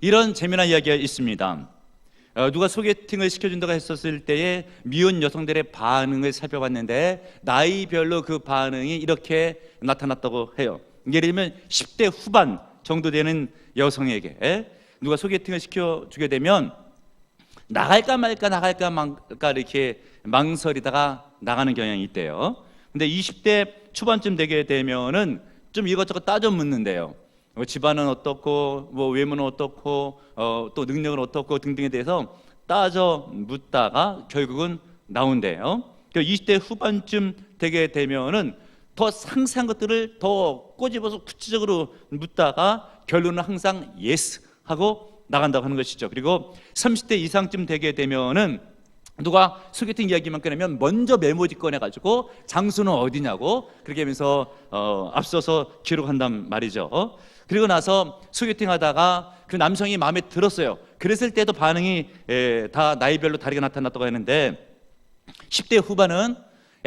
이런 재미난 이야기가 있습니다. 누가 소개팅을 시켜준다고 했었을 때에 미혼 여성들의 반응을 살펴봤는데 나이별로 그 반응이 이렇게 나타났다고 해요. 예를 들면 10대 후반 정도 되는 여성에게 누가 소개팅을 시켜주게 되면 나갈까 말까 이렇게 망설이다가 나가는 경향이 있대요. 근데 20대 초반쯤 되게 되면은 좀 이것저것 따져 묻는데요. 집안은 어떻고, 외모는 어떻고, 또 능력은 어떻고 등등에 대해서 따져 묻다가 결국은 나온대요. 20대 후반쯤 되게 되면은 더 상세한 것들을 더 꼬집어서 구체적으로 묻다가 결론은 항상 예스 하고 나간다고 하는 것이죠. 그리고 30대 이상쯤 되게 되면은 누가 소개팅 이야기만 꺼내면 먼저 메모지 꺼내가지고 장소는 어디냐고 그렇게 하면서 앞서서 기록한단 말이죠. 그리고 나서 소개팅 하다가 그 남성이 마음에 들었어요. 그랬을 때도 반응이 다 나이별로 다르게 나타났다고 하는데 10대 후반은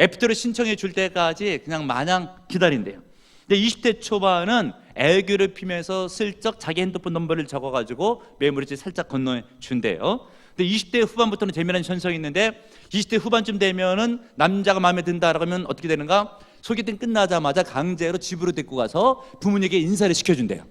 애프터를 신청해 줄 때까지 그냥 마냥 기다린대요. 근데 20대 초반은 애교를 피면서 슬쩍 자기 핸드폰 넘버를 적어가지고 메모지에 살짝 건너준대요. 근데 20대 후반부터는 재미난 현상이 있는데 20대 후반쯤 되면은 남자가 마음에 든다라고 하면 어떻게 되는가? 소개팅 끝나자마자 강제로 집으로 데리고 가서 부모님에게 인사를 시켜준대요.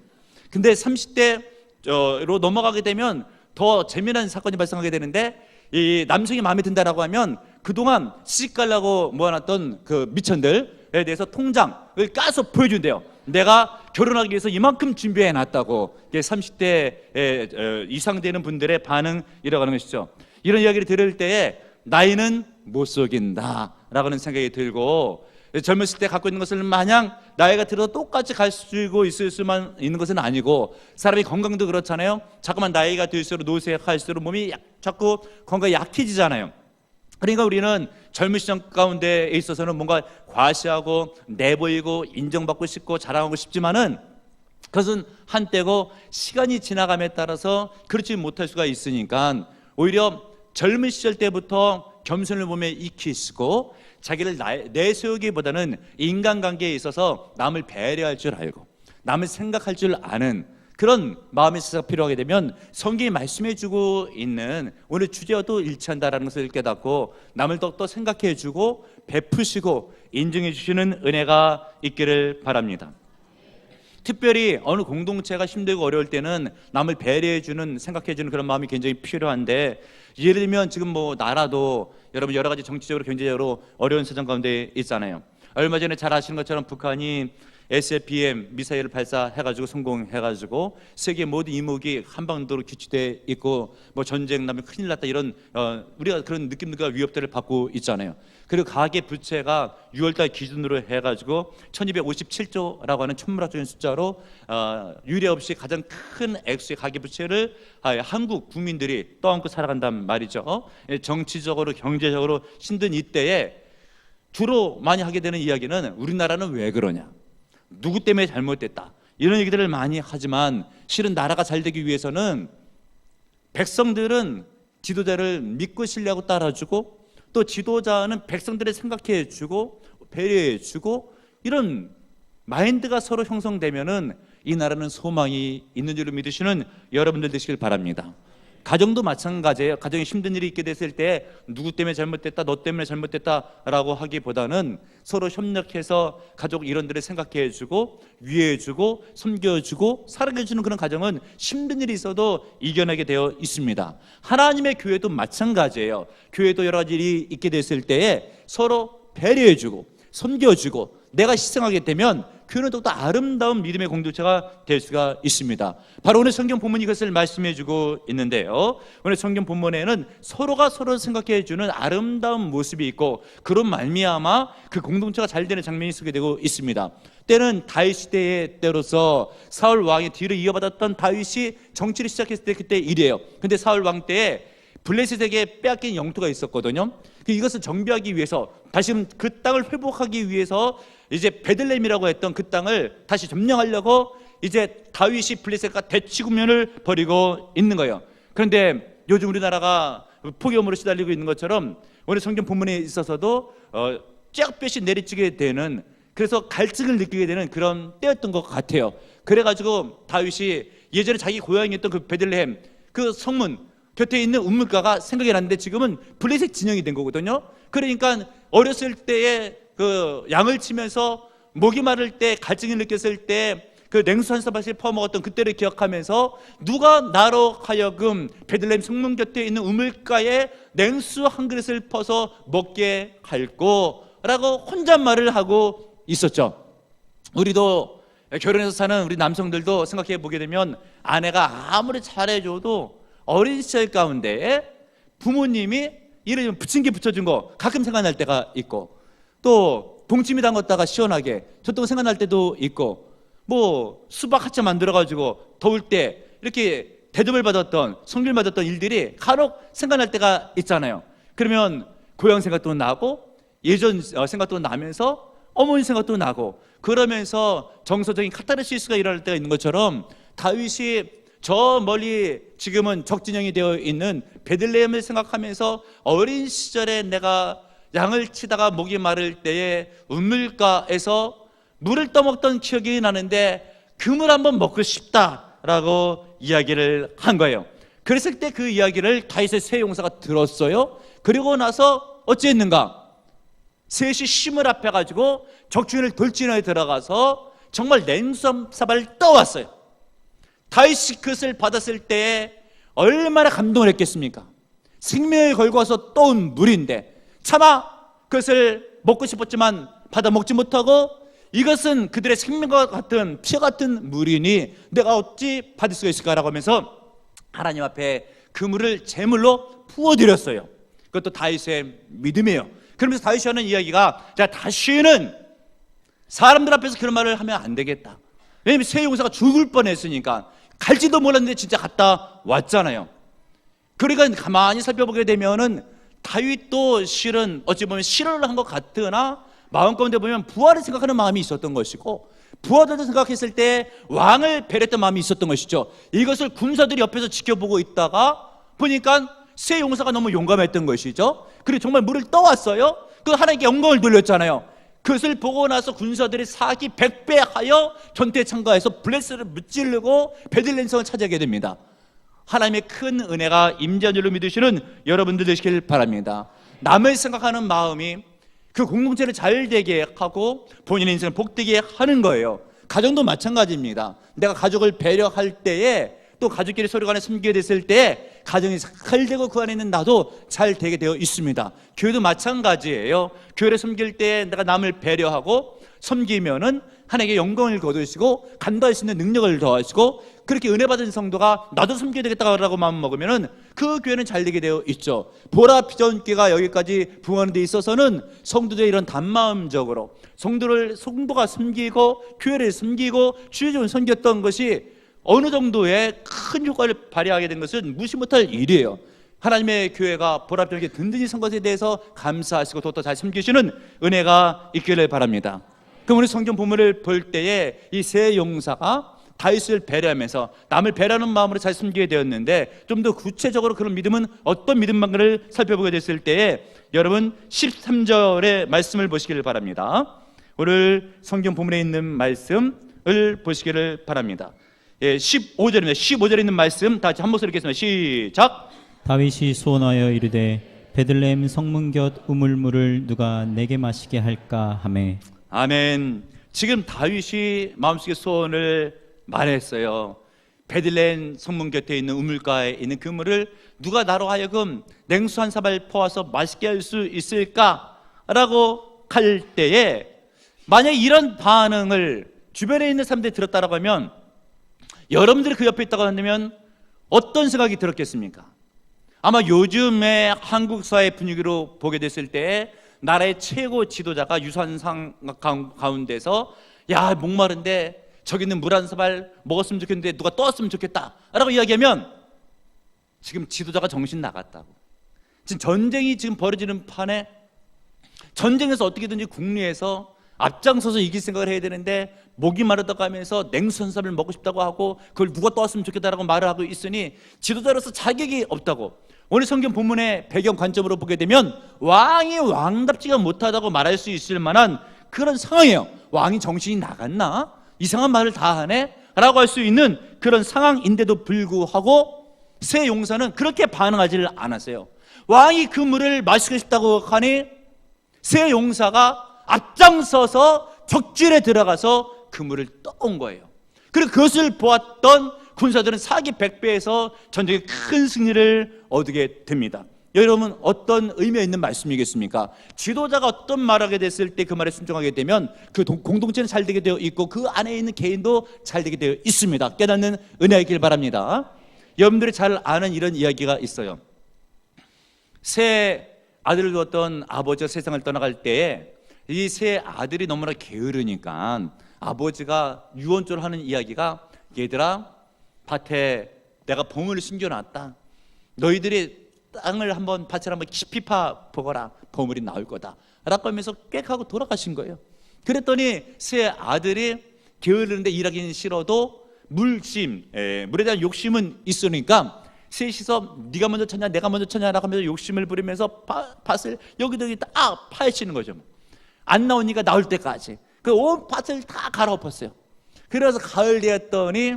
근데 30대로 넘어가게 되면 더 재미난 사건이 발생하게 되는데 이 남성이 마음에 든다라고 하면 그동안 시집 가려고 모아놨던 그 미천들에 대해서 통장을 까서 보여준대요. 내가 결혼하기 위해서 이만큼 준비해놨다고. 이게 30대 이상 되는 분들의 반응이라고 하는 것이죠. 이런 이야기를 들을 때에 나이는 못 속인다 라고 하는 생각이 들고, 젊었을 때 갖고 있는 것을 마냥 나이가 들어서 똑같이 가지고 있을 수만 있는 것은 아니고, 사람이 건강도 그렇잖아요. 자꾸만 나이가 들수록 노쇠할수록 몸이 자꾸 건강이 약해지잖아요. 그러니까 우리는 젊은 시절 가운데 있어서는 뭔가 과시하고 내보이고 인정받고 싶고 자랑하고 싶지만은 그것은 한때고 시간이 지나감에 따라서 그렇지 못할 수가 있으니까 오히려 젊은 시절 때부터 겸손을 몸에 익히시고 자기를 내세우기보다는 인간관계에 있어서 남을 배려할 줄 알고 남을 생각할 줄 아는 그런 마음의 시사가 필요하게 되면 성경이 말씀해주고 있는 오늘 주제와도 일치한다는 것을 깨닫고 남을 더욱더 생각해주고 베푸시고 인정해주시는 은혜가 있기를 바랍니다. 특별히 어느 공동체가 힘들고 어려울 때는 남을 배려해주는, 생각해주는 그런 마음이 굉장히 필요한데, 예를 들면 지금 나라도 여러분 여러 가지 정치적으로 경제적으로 어려운 사정 가운데 있잖아요. 얼마 전에 잘 아시는 것처럼 북한이 SLBM 미사일을 발사해가지고 성공해가지고 세계 모든 이목이 한반도로 규칙돼 있고 전쟁 나면 큰일 났다 이런 우리가 그런 느낌들과 위협들을 받고 있잖아요. 그리고 가계 부채가 6월달 기준으로 해가지고 1257조라고 하는 천문학적인 숫자로 유례 없이 가장 큰 액수의 가계 부채를 한국 국민들이 떠안고 살아간단 말이죠. 정치적으로 경제적으로 힘든 이때에 주로 많이 하게 되는 이야기는 우리나라는 왜 그러냐, 누구 때문에 잘못됐다, 이런 얘기들을 많이 하지만 실은 나라가 잘 되기 위해서는 백성들은 지도자를 믿고 신뢰하고 따라주고 또 지도자는 백성들을 생각해주고 배려해주고 이런 마인드가 서로 형성되면은 이 나라는 소망이 있는 줄로 믿으시는 여러분들 되시길 바랍니다. 가정도 마찬가지예요. 가정에 힘든 일이 있게 됐을 때 누구 때문에 잘못됐다, 너 때문에 잘못됐다라고 하기보다는 서로 협력해서 가족 일원들을 생각해주고 위해주고 섬겨주고 사랑해주는 그런 가정은 힘든 일이 있어도 이겨내게 되어 있습니다. 하나님의 교회도 마찬가지예요. 교회도 여러 가지 일이 있게 됐을 때에 서로 배려해주고 섬겨주고 내가 희생하게 되면 교회는 더욱더 아름다운 믿음의 공동체가 될 수가 있습니다. 바로 오늘 성경 본문이 이것을 말씀해주고 있는데요, 오늘 성경 본문에는 서로가 서로를 생각해주는 아름다운 모습이 있고 그런 말미암아 그 공동체가 잘 되는 장면이 쓰게 되고 있습니다. 때는 다윗 시대의 때로서 사울 왕의 뒤를 이어받았던 다윗이 정치를 시작했을 때 그때 일이에요. 근데 사울 왕 때에 블레셋에게 빼앗긴 영토가 있었거든요. 이것을 정비하기 위해서 다시 그 땅을 회복하기 위해서 이제 베들레헴이라고 했던 그 땅을 다시 점령하려고 이제 다윗이 블레셋과 대치국면을 벌이고 있는 거예요. 그런데 요즘 우리나라가 폭염으로 시달리고 있는 것처럼 오늘 성경 본문에 있어서도 쫙볕이 내리치게 되는, 그래서 갈증을 느끼게 되는 그런 때였던 것 같아요. 그래가지고 다윗이 예전에 자기 고향이었던 그 베들레헴 그 성문 곁에 있는 우물가가 생각이 났는데 지금은 블레셋 진영이 된 거거든요. 그러니까 어렸을 때에 그 양을 치면서 목이 마를 때 갈증을 느꼈을 때 그 냉수 한 사발씩 퍼먹었던 그때를 기억하면서 누가 나로 하여금 베들레헴 성문 곁에 있는 우물가에 냉수 한 그릇을 퍼서 먹게 할꼬 라고 혼잣말을 하고 있었죠. 우리도 결혼해서 사는 우리 남성들도 생각해 보게 되면 아내가 아무리 잘해줘도 어린 시절 가운데 부모님이 이런 부침개 붙여준 거 가끔 생각날 때가 있고, 또 동치미 담갔다가 시원하게 줬던 거 생각날 때도 있고, 뭐 수박 하차 만들어가지고 더울 때 이렇게 대접을 받았던 성길 받았던 일들이 간혹 생각날 때가 있잖아요. 그러면 고향 생각도 나고 예전 생각도 나면서 어머니 생각도 나고, 그러면서 정서적인 카타르시스가 일어날 때가 있는 것처럼 다윗이 저 멀리 지금은 적진영이 되어 있는 베들레헴을 생각하면서 어린 시절에 내가 양을 치다가 목이 마를 때에 우물가에서 물을 떠먹던 기억이 나는데 그 물 한번 먹고 싶다라고 이야기를 한 거예요. 그랬을 때 그 이야기를 다윗의 세 용사가 들었어요. 그리고 나서 어찌했는가? 셋이 심을 앞에 가지고 적중을 돌진하에 들어가서 정말 냉수사발을 떠왔어요. 다윗이 그것을 받았을 때 얼마나 감동을 했겠습니까? 생명을 걸고 와서 떠온 물인데 차마 그것을 먹고 싶었지만 받아 먹지 못하고, 이것은 그들의 생명과 같은 피와 같은 물이니 내가 어찌 받을 수가 있을까라고 하면서 하나님 앞에 그 물을 제물로 부어드렸어요. 그것도 다윗의 믿음이에요. 그러면서 다윗이 하는 이야기가, 자, 다시는 사람들 앞에서 그런 말을 하면 안 되겠다. 왜냐하면 세 용사가 죽을 뻔했으니까. 갈지도 몰랐는데 진짜 갔다 왔잖아요. 그러니까 가만히 살펴보게 되면은 다윗도 실은 어찌 보면 실언을 한 것 같으나 마음 가운데 보면 부활을 생각하는 마음이 있었던 것이고, 부활을 생각했을 때 왕을 배려했던 마음이 있었던 것이죠. 이것을 군사들이 옆에서 지켜보고 있다가 보니까 세 용사가 너무 용감했던 것이죠. 그리고 정말 물을 떠왔어요. 그 하나님께 영광을 돌렸잖아요. 그것을 보고 나서 군사들이 사기 100배하여 전투에 참가해서 블레셋을 무찌르고 베들레헴 성을 차지하게 됩니다. 하나님의 큰 은혜가 임재한 줄로 믿으시는 여러분들 되시길 바랍니다. 남을 생각하는 마음이 그 공동체를 잘 되게 하고 본인의 인생을 복되게 하는 거예요. 가정도 마찬가지입니다. 내가 가족을 배려할 때에 또 가족끼리 서로 간에 섬기게 됐을 때 가정이 잘 되고 그 안에 있는 나도 잘 되게 되어 있습니다. 교회도 마찬가지예요. 교회를 섬길 때 내가 남을 배려하고 섬기면은 하나님께 영광을 거두시고 간다할 수 있는 능력을 더하시고, 그렇게 은혜 받은 성도가 나도 섬겨야 되겠다라고 마음 먹으면은 그 교회는 잘 되게 되어 있죠. 보라 비전교회가 여기까지 부흥하는 데 있어서는 성도들의 이런 단마음적으로 성도가 섬기고 교회를 섬기고 주의적으로 섬겼던 것이 어느 정도의 큰 효과를 발휘하게 된 것은 무시 못할 일이에요. 하나님의 교회가 보라 비전교회 든든히 선 것에 대해서 감사하시고 더 잘 섬기시는 은혜가 있기를 바랍니다. 그럼 우리 성경 본문을 볼 때에 이 세 용사가 다윗을 배려하면서 남을 배려하는 마음으로 잘 섬기게 되었는데, 좀 더 구체적으로 그런 믿음은 어떤 믿음인가를 살펴보게 됐을 때에 여러분 13절의 말씀을 보시기를 바랍니다. 오늘 성경 본문에 있는 말씀을 보시기를 바랍니다. 15절입니다. 15절에 있는 말씀 다 같이 한 목소리 읽겠습니다. 시작. 다윗이 소원하여 이르되 베들레헴 성문 곁 우물물을 누가 내게 마시게 할까 하매. 아멘. 지금 다윗이 마음속의 소원을 말했어요. 베들레헴 성문 곁에 있는 우물가에 있는 그 물을 누가 나로 하여금 냉수 한 사발 퍼와서 맛있게 할 수 있을까라고 할 때에, 만약에 이런 반응을 주변에 있는 사람들이 들었다라고 하면, 여러분들이 그 옆에 있다고 한다면 어떤 생각이 들었겠습니까? 아마 요즘의 한국 사회 분위기로 보게 됐을 때 나라의 최고 지도자가 유산상 가운데서 야, 목마른데 저기 있는 물 한 사발 먹었으면 좋겠는데 누가 떠왔으면 좋겠다 라고 이야기하면 지금 지도자가 정신 나갔다고, 지금 전쟁이 지금 벌어지는 판에 전쟁에서 어떻게든지 국리에서 앞장서서 이길 생각을 해야 되는데 목이 마르다고 하면서 냉수 한 사발 먹고 싶다고 하고 그걸 누가 떠왔으면 좋겠다라고 말을 하고 있으니 지도자로서 자격이 없다고. 오늘 성경 본문의 배경 관점으로 보게 되면 왕이 왕답지가 못하다고 말할 수 있을 만한 그런 상황이에요. 왕이 정신이 나갔나? 이상한 말을 다 하네? 라고 할 수 있는 그런 상황인데도 불구하고 새 용사는 그렇게 반응하지를 않았어요. 왕이 그 물을 마시고 싶다고 하니 새 용사가 앞장서서 적진에 들어가서 그 물을 떠온 거예요. 그리고 그것을 보았던 군사들은 사기 100배에서 전쟁에 큰 승리를 얻게 됩니다. 여러분, 어떤 의미가 있는 말씀이겠습니까? 지도자가 어떤 말하게 됐을 때 그 말에 순종하게 되면 그 공동체는 잘 되게 되어 있고 그 안에 있는 개인도 잘 되게 되어 있습니다. 깨닫는 은혜가 있길 바랍니다. 여러분들이 잘 아는 이런 이야기가 있어요. 새 아들을 두었던 아버지가 세상을 떠나갈 때에 이 새 아들이 너무나 게으르니까 아버지가 유언조를 하는 이야기가, 얘들아, 밭에 내가 보물을 숨겨놨다. 너희들이 땅을 한번, 밭을 한번 깊이 파보거라. 보물이 나올 거다 라고 하면서 꽥 하고 돌아가신 거예요. 그랬더니 새 아들이 게으르는데 일하기는 싫어도 물에 대한 욕심은 있으니까 셋이서 네가 먼저 쳤냐 내가 먼저 쳤냐라고 하면서 욕심을 부리면서 밭을 여기저기 다 파헤치는 거죠. 안 나오니까 나올 때까지 그 온 밭을 다 갈아엎었어요. 그래서 가을 되었더니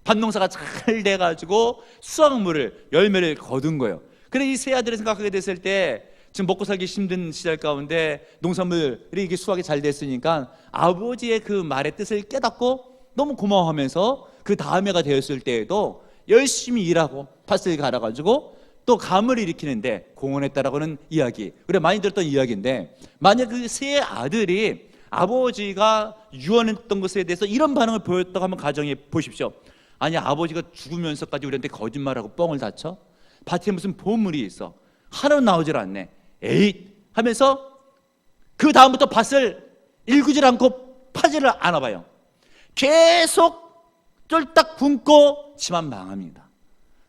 밭농사가 잘 돼가지고 수확물을, 열매를 거둔 거예요. 그래 이 세 아들이 생각하게 됐을 때 지금 먹고 살기 힘든 시절 가운데 농산물이 이게 수확이 잘 됐으니까 아버지의 그 말의 뜻을 깨닫고 너무 고마워하면서 그 다음 해가 되었을 때에도 열심히 일하고 밭을 갈아가지고 또 감을 일으키는데 공헌했다라고는 이야기, 우리가 많이 들었던 이야기인데, 만약 그 세 아들이 아버지가 유언했던 것에 대해서 이런 반응을 보였다고 한번 가정해 보십시오. 아니, 아버지가 죽으면서까지 우리한테 거짓말하고 뻥을 다쳐? 밭에 무슨 보물이 있어, 하나도 나오질 않네, 에잇 하면서 그 다음부터 밭을 일구질 않고 파지를 않아 봐요. 계속 쫄딱 굶고 치만 망합니다.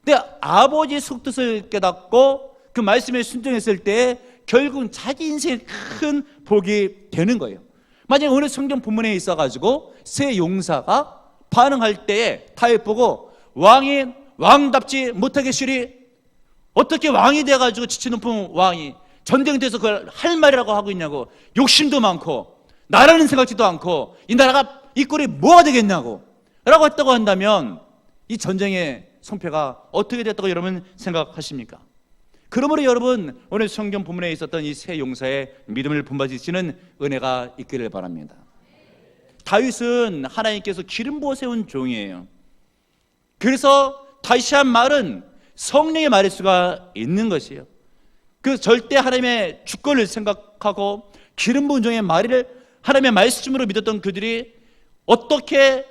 근데 아버지의 속뜻을 깨닫고 그 말씀에 순종했을 때 결국은 자기 인생에 큰 복이 되는 거예요. 만약에 오늘 성경 본문에 있어가지고 새 용사가 반응할 때에 타협 보고 왕이 왕답지 못하겠으리, 어떻게 왕이 돼가지고 지체 높은 왕이 전쟁에서 그걸 할 말이라고 하고 있냐고, 욕심도 많고 나라는 생각지도 않고 이 나라가 이 꼴이 뭐가 되겠냐고 라고 했다고 한다면 이 전쟁의 성패가 어떻게 됐다고 여러분 생각하십니까? 그러므로 여러분, 오늘 성경 본문에 있었던 이 세 용사의 믿음을 본받으시는 은혜가 있기를 바랍니다. 다윗은 하나님께서 기름 부어 세운 종이에요. 그래서 다시 한 말은 성령의 말일 수가 있는 것이에요. 그 절대 하나님의 주권을 생각하고 기름 부은 종의 말을 하나님의 말씀으로 믿었던 그들이 어떻게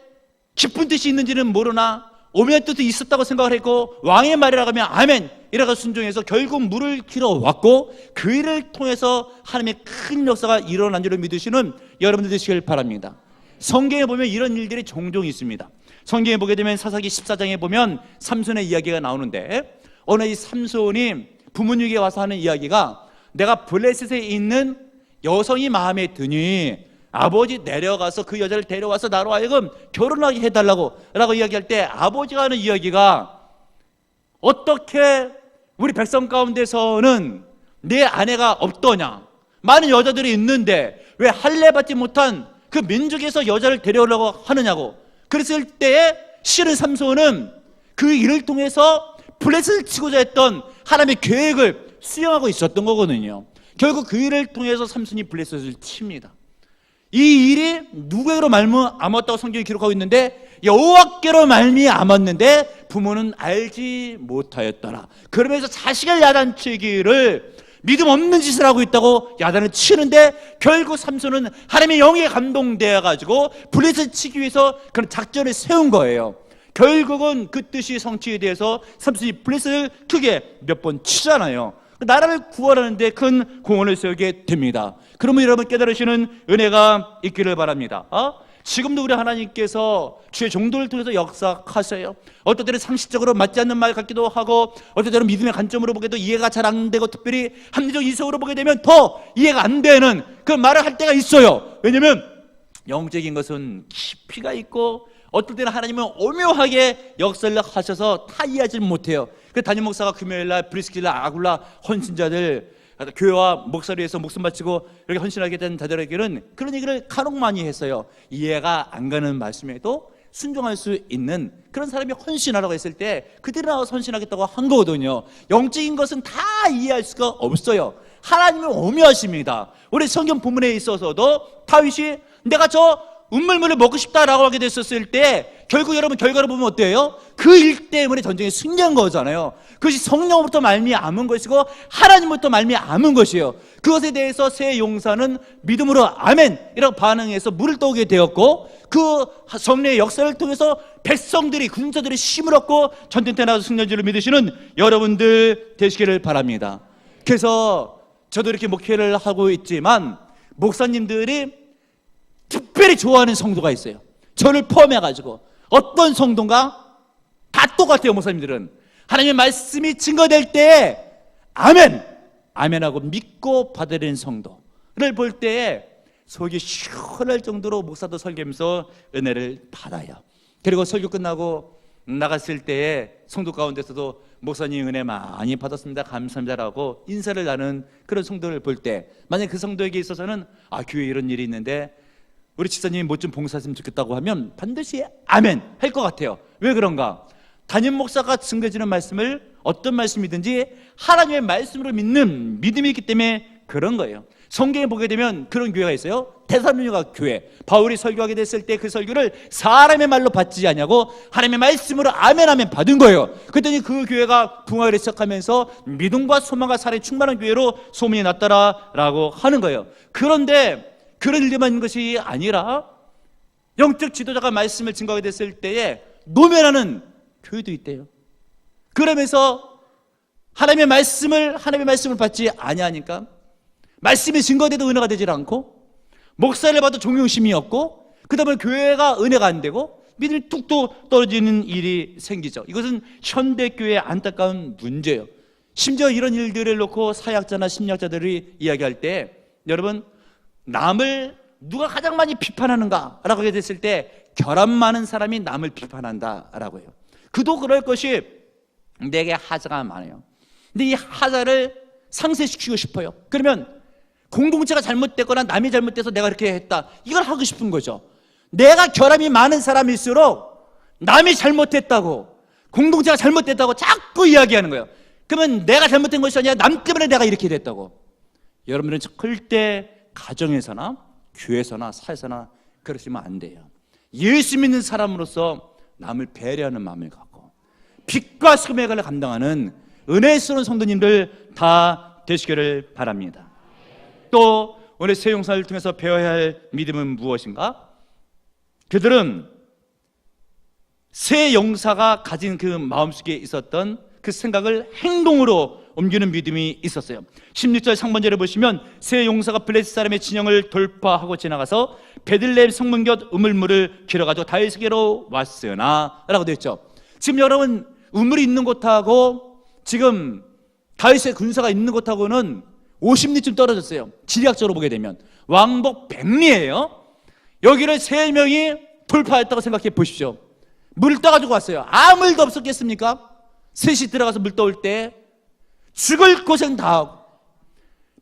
깊은 뜻이 있는지는 모르나 오면의 뜻이 있었다고 생각을 했고, 왕의 말이라고 하면 아멘 이라고 순종해서 결국 물을 길어왔고, 그 일을 통해서 하나님의 큰 역사가 일어난 줄을 믿으시는 여러분들 되시길 바랍니다. 성경에 보면 이런 일들이 종종 있습니다. 성경에 보게 되면 사사기 14장에 보면 삼손의 이야기가 나오는데, 어느 이 삼손이 부모님에게 와서 하는 이야기가, 내가 블레셋에 있는 여성이 마음에 드니 아버지 내려가서 그 여자를 데려와서 나로 하여금 결혼하게 해달라고 라고 이야기할 때, 아버지가 하는 이야기가, 어떻게 우리 백성 가운데서는 내 아내가 없더냐, 많은 여자들이 있는데 왜 할례받지 못한 그 민족에서 여자를 데려오려고 하느냐고. 그랬을 때에 실은 삼손은 그 일을 통해서 블레셋을 치고자 했던 하나님의 계획을 수행하고 있었던 거거든요. 결국 그 일을 통해서 삼손이 블레셋을 칩니다. 이 일이 누구에게로 말미암았다고 성경이 기록하고 있는데, 여호와께로 말미암았는데 부모는 알지 못하였더라. 그러면서 자식을 야단치기를, 믿음 없는 짓을 하고 있다고 야단을 치는데, 결국 삼손은 하나님의 영에 감동되어 가지고 블레셋을 치기 위해서 그런 작전을 세운 거예요. 결국은 그 뜻이 성취에 대해서 삼손이 블레셋을 크게 몇 번 치잖아요. 나라를 구원하는 데 큰 공헌을 세우게 됩니다. 그러면 여러분 깨달으시는 은혜가 있기를 바랍니다. 지금도 우리 하나님께서 주의 종도를 통해서 역사하세요. 어떤 때는 상식적으로 맞지 않는 말 같기도 하고, 어떤 때는 믿음의 관점으로 보게도 이해가 잘 안 되고, 특별히 합리적 이성으로 보게 되면 더 이해가 안 되는 그 말을 할 때가 있어요. 왜냐하면 영적인 것은 깊이가 있고, 어떨 때는 하나님은 오묘하게 역사를 하셔서 다 이해하지 못해요. 그 담임 목사가 금요일날 브리스길라 아굴라 헌신자들, 교회와 목사를 위해서 목숨 바치고 이렇게 헌신하게 된 자들에게는 그런 얘기를 간혹 많이 했어요. 이해가 안 가는 말씀에도 순종할 수 있는 그런 사람이 헌신하라고 했을 때 그들이 나와서 헌신하겠다고 한 거거든요. 영적인 것은 다 이해할 수가 없어요. 하나님은 오묘하십니다. 우리 성경 본문에 있어서도 다윗이 내가 저 운물물을 먹고 싶다라고 하게 됐었을 때 결국 여러분 결과를 보면 어때요? 그 일 때문에 전쟁에 승리한 거잖아요. 그것이 성령으로부터 말미암은 것이고 하나님으로부터 말미암은 것이에요. 그것에 대해서 새 용사는 믿음으로 아멘 이라고 반응해서 물을 떠오게 되었고 그 성령의 역사를 통해서 백성들이 군사들이 힘을 얻고 전쟁터에 나가서 승리한 줄을 믿으시는 여러분들 되시기를 바랍니다. 그래서 저도 이렇게 목회를 하고 있지만 목사님들이 특별히 좋아하는 성도가 있어요. 저를 포함해가지고 어떤 성도인가? 다 똑같아요. 목사님들은 하나님의 말씀이 증거될 때 아멘! 아멘하고 믿고 받아들이는 성도를 볼 때에 속이 시원할 정도로 목사도 설교하면서 은혜를 받아요. 그리고 설교 끝나고 나갔을 때에 성도 가운데서도 목사님 은혜 많이 받았습니다, 감사합니다라고 인사를 나눈 그런 성도를 볼 때 만약 그 성도에게 있어서는 교회에 이런 일이 있는데 우리 집사님이 뭐 좀 봉사했으면 좋겠다고 하면 반드시 아멘 할 것 같아요. 왜 그런가? 담임 목사가 증거해주는 말씀을 어떤 말씀이든지 하나님의 말씀으로 믿는 믿음이 있기 때문에 그런 거예요. 성경에 보게 되면 그런 교회가 있어요. 데살로니가 교회, 바울이 설교하게 됐을 때 그 설교를 사람의 말로 받지 않냐고 하나님의 말씀으로 아멘 하면 받은 거예요. 그랬더니 그 교회가 붕하기 시작하면서 믿음과 소망과 사랑이 충만한 교회로 소문이 났더라라고 하는 거예요. 그런데 그런 일만 있는 것이 아니라 영적 지도자가 말씀을 증거하게 됐을 때에 노면하는 교회도 있대요. 그러면서 하나님의 말씀을 받지 아니하니까 말씀이 증거돼도 은혜가 되질 않고 목사를 봐도 존경심이 없고 그 다음에 교회가 은혜가 안 되고 믿음이 뚝뚝 떨어지는 일이 생기죠. 이것은 현대교회의 안타까운 문제예요. 심지어 이런 일들을 놓고 사역자나 심리학자들이 이야기할 때 여러분 남을 누가 가장 많이 비판하는가 라고 하게 됐을 때 결함 많은 사람이 남을 비판한다라고 해요. 그도 그럴 것이 내게 하자가 많아요. 근데 이 하자를 상쇄시키고 싶어요. 그러면 공동체가 잘못됐거나 남이 잘못돼서 내가 이렇게 했다 이걸 하고 싶은 거죠. 내가 결함이 많은 사람일수록 남이 잘못했다고 공동체가 잘못됐다고 자꾸 이야기하는 거예요. 그러면 내가 잘못된 것이 아니라 남 때문에 내가 이렇게 됐다고. 여러분들은 절대 가정에서나 교회에서나 사회에서나 그러시면 안 돼요. 예수 믿는 사람으로서 남을 배려하는 마음을 갖고 빛과 소명을 감당하는 은혜스러운 성도님들 다 되시기를 바랍니다. 또 오늘 새 용사를 통해서 배워야 할 믿음은 무엇인가? 그들은 새 용사가 가진 그 마음속에 있었던 그 생각을 행동으로 옮기는 믿음이 있었어요. 16절 상반절에 보시면 새 용사가 블레셋 사람의 진영을 돌파하고 지나가서 베들레헴 성문 곁 우물물을 길어가지고 다윗에게로 왔으나 라고 되어 있죠. 지금 여러분 우물이 있는 곳하고 지금 다윗의 군사가 있는 곳하고는 50리쯤 떨어졌어요. 지리학적으로 보게 되면 왕복 100리예요. 여기를 3명이 돌파했다고 생각해 보십시오. 물을 떠가지고 왔어요. 아무 일도 없었겠습니까? 셋이 들어가서 물 떠올 때 죽을 고생 다 하고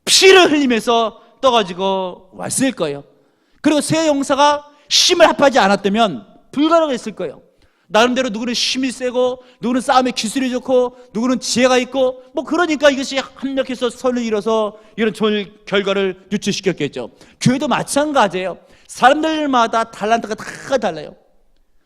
피를 흘리면서 떠가지고 왔을 거예요. 그리고 새 용사가 힘을 합하지 않았다면 불가능했을 거예요. 나름대로 누구는 힘이 세고 누구는 싸움에 기술이 좋고 누구는 지혜가 있고 그러니까 이것이 합력해서 선을 이뤄서 이런 좋은 결과를 유출시켰겠죠. 교회도 마찬가지예요. 사람들마다 달란트가 다 달라요.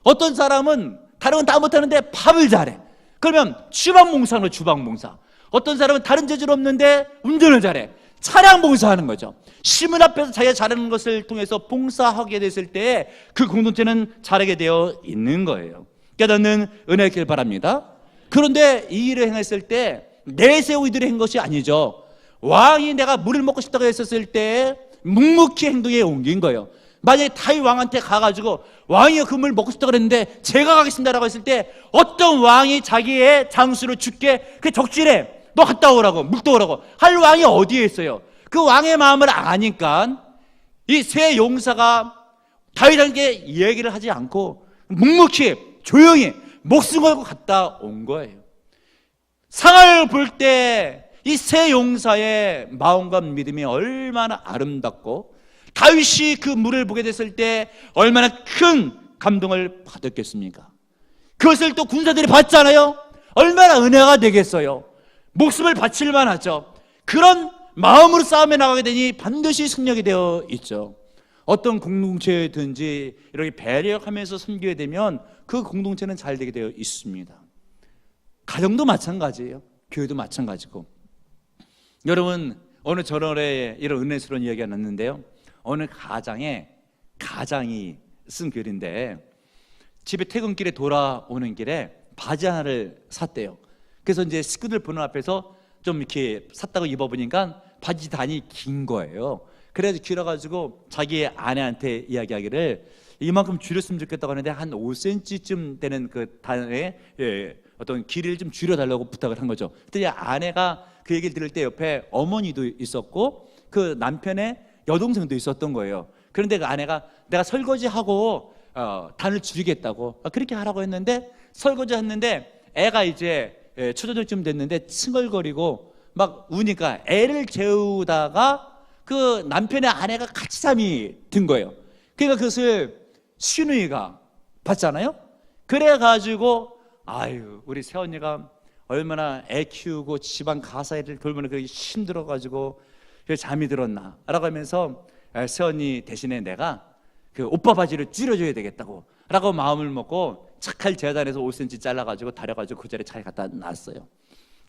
어떤 사람은 다른 건 다 못하는데 밥을 잘해. 그러면 주방봉사는 주방봉사. 어떤 사람은 다른 재주는 없는데 운전을 잘해. 차량 봉사하는 거죠. 시문 앞에서 자기가 잘하는 것을 통해서 봉사하게 됐을 때 그 공동체는 잘하게 되어 있는 거예요. 깨닫는 은혜길 바랍니다. 그런데 이 일을 행했을 때 내세우 이들이 한 것이 아니죠. 왕이 내가 물을 먹고 싶다고 했었을 때 묵묵히 행동에 옮긴 거예요. 만약에 다윗 왕한테 가가지고 왕이 그 물 먹고 싶다고 그랬는데 제가 가겠습니다라고 했을 때 어떤 왕이 자기의 장수를 죽게 그 적질해 너 갔다 오라고 물 떠오라고 할 왕이 어디에 있어요? 그 왕의 마음을 아니까 이 새 용사가 다윗에게 얘기를 하지 않고 묵묵히 조용히 목숨 걸고 갔다 온 거예요. 상황을 볼 때 이 새 용사의 마음과 믿음이 얼마나 아름답고 다윗이 그 물을 보게 됐을 때 얼마나 큰 감동을 받았겠습니까? 그것을 또 군사들이 받잖아요. 얼마나 은혜가 되겠어요. 목숨을 바칠 만하죠. 그런 마음으로 싸움에 나가게 되니 반드시 승리하게 되어 있죠. 어떤 공동체든지 이렇게 배려하면서 섬기게 되면 그 공동체는 잘 되게 되어 있습니다. 가정도 마찬가지예요. 교회도 마찬가지고. 여러분, 어느 절월에 이런 은혜스러운 이야기가 났는데요. 어느 가장이 쓴 글인데, 집에 퇴근길에 돌아오는 길에 바지 하나를 샀대요. 그래서 이제 식구들 보는 앞에서 좀 이렇게 샀다고 입어보니까 바지 단이 긴 거예요. 그래서 길어가지고 자기 아내한테 이야기하기를 이만큼 줄였으면 좋겠다고 하는데 한 5cm쯤 되는 그 단의 어떤 길이를 좀 줄여달라고 부탁을 한 거죠. 그때 아내가 그 얘기를 들을 때 옆에 어머니도 있었고 그 남편의 여동생도 있었던 거예요. 그런데 그 아내가 내가 설거지하고 단을 줄이겠다고 그렇게 하라고 했는데, 설거지 했는데 애가 이제 초저녁쯤 됐는데 칭얼거리고 막 우니까 애를 재우다가 그 남편의 아내가 같이 잠이 든 거예요. 그러니까 그것을 시누이가 봤잖아요. 그래가지고 아유, 우리 새언니가 얼마나 애 키우고 집안 가사일을 돌보는 그게 힘들어가지고 잠이 들었나 라고 하면서 새언니 대신에 내가 그 오빠 바지를 줄여줘야 되겠다고 라고 마음을 먹고 착할 재단에서 5cm 잘라가지고 다려가지고 그 자리에 잘 갖다 놨어요.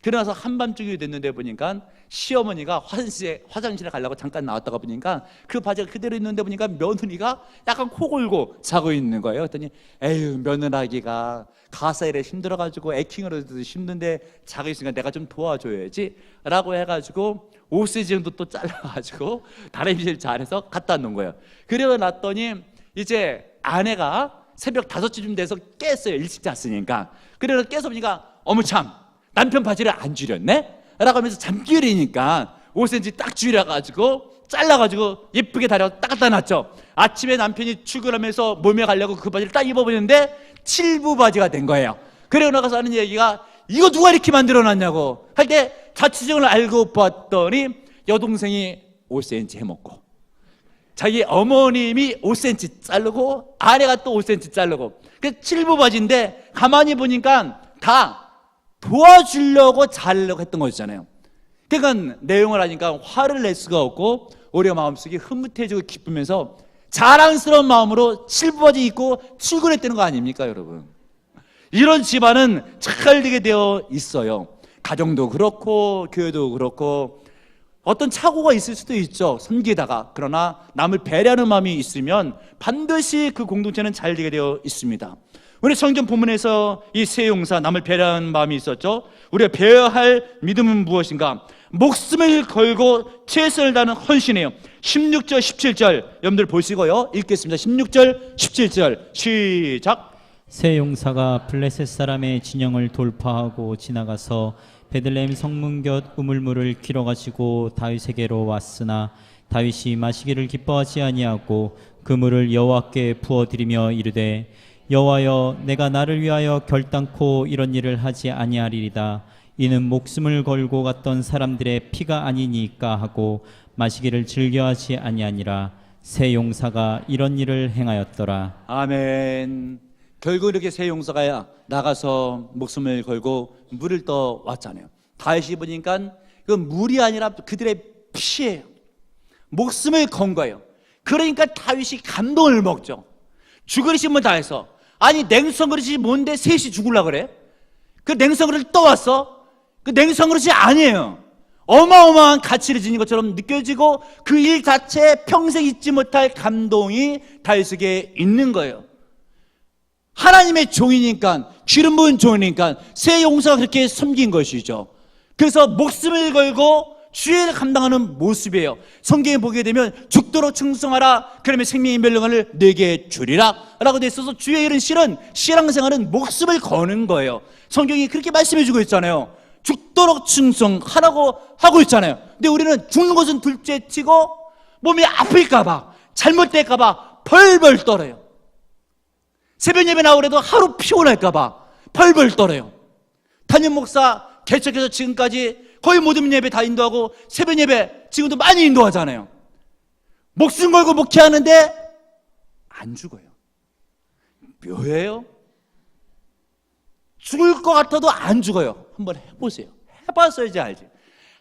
그러나서 한밤중이 됐는데 보니까 시어머니가 화장실에 가려고 잠깐 나왔다가 보니까 그 바지가 그대로 있는데 보니까 며느리가 약간 코 골고 자고 있는 거예요. 그랬더니 에휴, 며느라기가 가사일에 힘들어가지고 애킹으로도 힘든데 자고 있으니까 내가 좀 도와줘야지 라고 해가지고 5cm 정도 또 잘라가지고 다림질 잘해서 갖다 놓은 거예요. 그러고 났더니 이제 아내가 새벽 5시쯤 돼서 깼어요. 일찍 잤으니까. 그래서 깨서 보니까 어머 참, 남편 바지를 안 줄였네? 라고 하면서 잠결이니까 5cm 딱 줄여가지고 잘라가지고 예쁘게 다려 딱 갖다 놨죠. 아침에 남편이 출근하면서 몸에 가려고 그 바지를 딱 입어보는데 7부 바지가 된 거예요. 그러고 나가서 하는 얘기가 이거 누가 이렇게 만들어놨냐고 할 때 자취정을 알고 봤더니 여동생이 5cm 해먹고 자기 어머님이 5cm 자르고 아내가 또 5cm 자르고 그 7부 바지인데 가만히 보니까 다 도와주려고 자르려고 했던 거잖아요. 그러니까 내용을 하니까 화를 낼 수가 없고 오히려 마음속이 흐뭇해지고 기쁘면서 자랑스러운 마음으로 7부 바지 입고 출근했다는 거 아닙니까, 여러분? 이런 집안은 잘 되게 되어 있어요. 가정도 그렇고 교회도 그렇고 어떤 착오가 있을 수도 있죠, 섬기다가. 그러나 남을 배려하는 마음이 있으면 반드시 그 공동체는 잘 되게 되어 있습니다. 우리 성경 본문에서 이 세 용사, 남을 배려하는 마음이 있었죠. 우리가 배워야 할 믿음은 무엇인가? 목숨을 걸고 최선을 다하는 헌신이에요. 16절 17절 여러분들 보시고요, 읽겠습니다. 16절 17절 시작. 세 용사가 블레셋 사람의 진영을 돌파하고 지나가서 베들레헴 성문 곁 우물물을 길어 가지고 다윗에게로 왔으나 다윗이 마시기를 기뻐하지 아니하고 그 물을 여호와께 부어 드리며 이르되 여호와여, 내가 나를 위하여 결단코 이런 일을 하지 아니하리이다. 이는 목숨을 걸고 갔던 사람들의 피가 아니니까 하고 마시기를 즐겨하지 아니하니라. 세 용사가 이런 일을 행하였더라. 아멘. 결국 이렇게 세 용사가 나가서 목숨을 걸고 물을 떠 왔잖아요. 다윗이 보니까 그 물이 아니라 그들의 피예요. 목숨을 건 거예요. 그러니까 다윗이 감동을 먹죠. 죽으리 신문 다 해서 아니 냉성 그릇이 뭔데 셋이 죽으려고 그래? 그 냉성 그릇을 떠왔어? 그 냉성 그릇이 아니에요. 어마어마한 가치를 지닌 것처럼 느껴지고 그 일 자체에 평생 잊지 못할 감동이 다윗에게 있는 거예요. 하나님의 종이니까, 기름 부은 종이니까 세 용사가 그렇게 섬긴 것이죠. 그래서 목숨을 걸고 주의 일을 감당하는 모습이에요. 성경에 보게 되면 죽도록 충성하라, 그러면 생명의 멸령을 내게 주리라 라고 돼 있어서 주의 일은 실은 신앙생활은 목숨을 거는 거예요. 성경이 그렇게 말씀해 주고 있잖아요. 죽도록 충성하라고 하고 있잖아요. 근데 우리는 죽는 것은 둘째치고 몸이 아플까봐, 잘못될까봐 벌벌 떨어요. 새벽 예배 나오래도 하루 피곤할까봐 벌벌 떨어요. 담임 목사 개척해서 지금까지 거의 모든 예배 다 인도하고 새벽 예배 지금도 많이 인도하잖아요. 목숨 걸고 목회하는데 안 죽어요. 묘해요. 죽을 것 같아도 안 죽어요. 한번 해보세요. 해봤어야지 알지.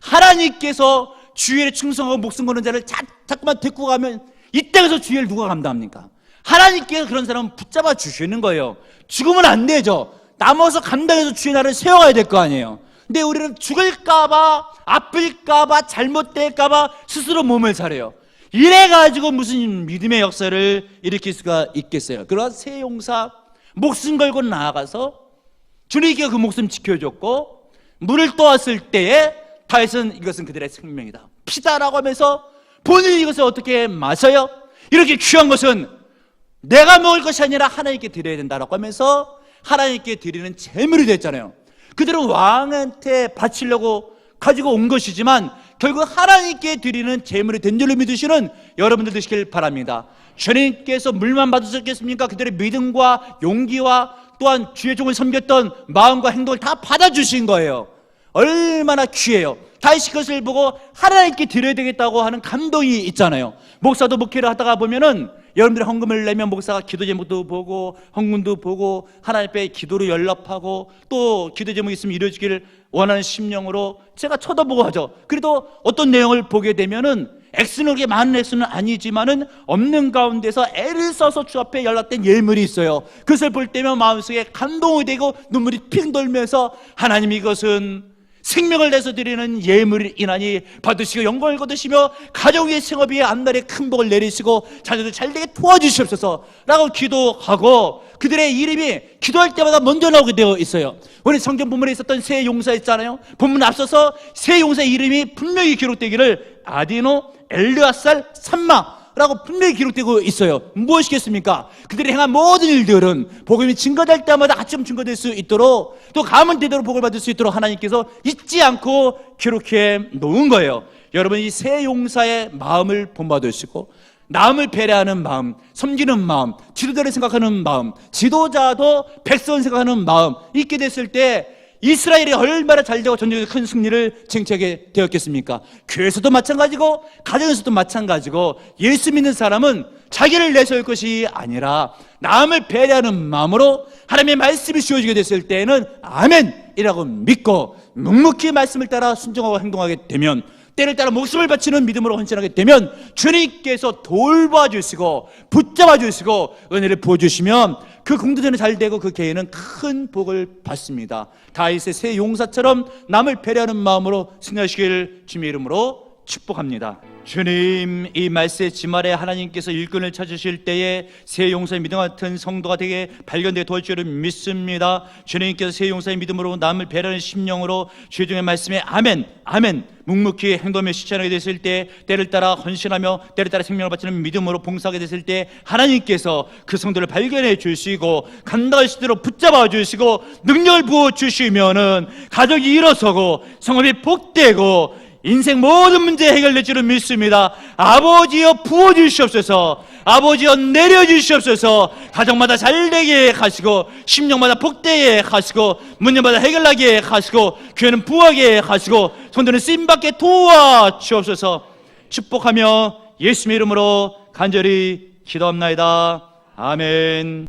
하나님께서 주일에 충성하고 목숨 거는 자를 자꾸만 데리고 가면 이 땅에서 주일을 누가 감당합니까? 하나님께서 그런 사람은 붙잡아 주시는 거예요. 죽으면 안 되죠. 남아서 감당해서 주의 나라를 세워가야 될 거 아니에요. 근데 우리는 죽을까봐, 아플까봐, 잘못될까봐 스스로 몸을 사려요. 이래가지고 무슨 믿음의 역사를 일으킬 수가 있겠어요. 그러나 새 용사 목숨 걸고 나아가서 주님께 그 목숨 지켜줬고, 물을 떠왔을 때에 다윗은 이것은 그들의 생명이다, 피다라고 하면서 본인이 이것을 어떻게 마셔요? 이렇게 귀한 것은 내가 먹을 것이 아니라 하나님께 드려야 된다라고 하면서 하나님께 드리는 제물이 됐잖아요. 그들은 왕한테 바치려고 가지고 온 것이지만 결국 하나님께 드리는 제물이 된 줄로 믿으시는 여러분들 되시길 바랍니다. 주님께서 물만 받으셨겠습니까? 그들의 믿음과 용기와 또한 주의 종을 섬겼던 마음과 행동을 다 받아주신 거예요. 얼마나 귀해요. 다윗이 그것을 보고 하나님께 드려야 되겠다고 하는 감동이 있잖아요. 목사도 목회를 하다가 보면은 여러분들이 헌금을 내면 목사가 기도 제목도 보고 헌금도 보고 하나님 앞에 기도로 연락하고 또 기도 제목이 있으면 이루어지기를 원하는 심령으로 제가 쳐다보고 하죠. 그래도 어떤 내용을 보게 되면은 X는 그렇게 많은 X는 아니지만은 없는 가운데서 애를 써서 주 앞에 연락된 예물이 있어요. 그것을 볼 때면 마음속에 감동이 되고 눈물이 핑 돌면서 하나님 이것은 생명을 내서 드리는 예물이나니 받으시고 영광을 거두시며 가정 위의 생업 위에 앞날에 큰 복을 내리시고 자녀들 잘되게 도와주시옵소서 라고 기도하고 그들의 이름이 기도할 때마다 먼저 나오게 되어 있어요. 오늘 성경 본문에 있었던 세 용사 있잖아요. 본문 앞서서 세 용사의 이름이 분명히 기록되기를 아디노, 엘르아살, 삼마라고 분명히 기록되고 있어요. 무엇이겠습니까? 그들이 행한 모든 일들은 복음이 증거될 때마다 아침 증거될 수 있도록 또 가문 대대로 복을 받을 수 있도록 하나님께서 잊지 않고 기록해 놓은 거예요. 여러분 이 세 용사의 마음을 본받으시고 남을 배려하는 마음, 섬기는 마음, 지도자를 생각하는 마음, 지도자도 백성을 생각하는 마음 있게 됐을 때 이스라엘이 얼마나 잘되고 전쟁에서 큰 승리를 쟁취하게 되었겠습니까? 교회에서도 마찬가지고 가정에서도 마찬가지고 예수 믿는 사람은 자기를 내세울 것이 아니라 남을 배려하는 마음으로 하나님의 말씀이 주어지게 됐을 때에는 아멘이라고 믿고 묵묵히 말씀을 따라 순종하고 행동하게 되면 때를 따라 목숨을 바치는 믿음으로 헌신하게 되면 주님께서 돌봐주시고 붙잡아주시고 은혜를 부어주시면 그 공동체는 잘되고 그 개인은 큰 복을 받습니다. 다윗의 세 용사처럼 남을 배려하는 마음으로 승리하시기를 주님의 이름으로 축복합니다. 주님, 이 말씀의 지말에 하나님께서 일꾼을 찾으실 때에 세 용사의 믿음 같은 성도가 되게 발견되게 도와줄 줄을 믿습니다. 주님께서 세 용사의 믿음으로 남을 배려하는 심령으로 주의 종의 말씀에 아멘, 아멘 묵묵히 행동하며 실천하게 됐을 때 때를 따라 헌신하며 때를 따라 생명을 바치는 믿음으로 봉사하게 됐을 때 하나님께서 그 성도를 발견해 주시고 감당할 수 있도록 붙잡아 주시고 능력을 부어 주시면은 가족이 일어서고 성업이 복되고 인생 모든 문제 해결될 줄은 믿습니다. 아버지여 부어주시옵소서, 아버지여 내려주시옵소서. 가정마다 잘되게 하시고 심령마다 복되게 하시고 문제마다 해결하게 하시고 교회는 부하게 하시고 성도는 쓰임받게 도와주옵소서. 축복하며 예수님의 이름으로 간절히 기도합나이다. 아멘.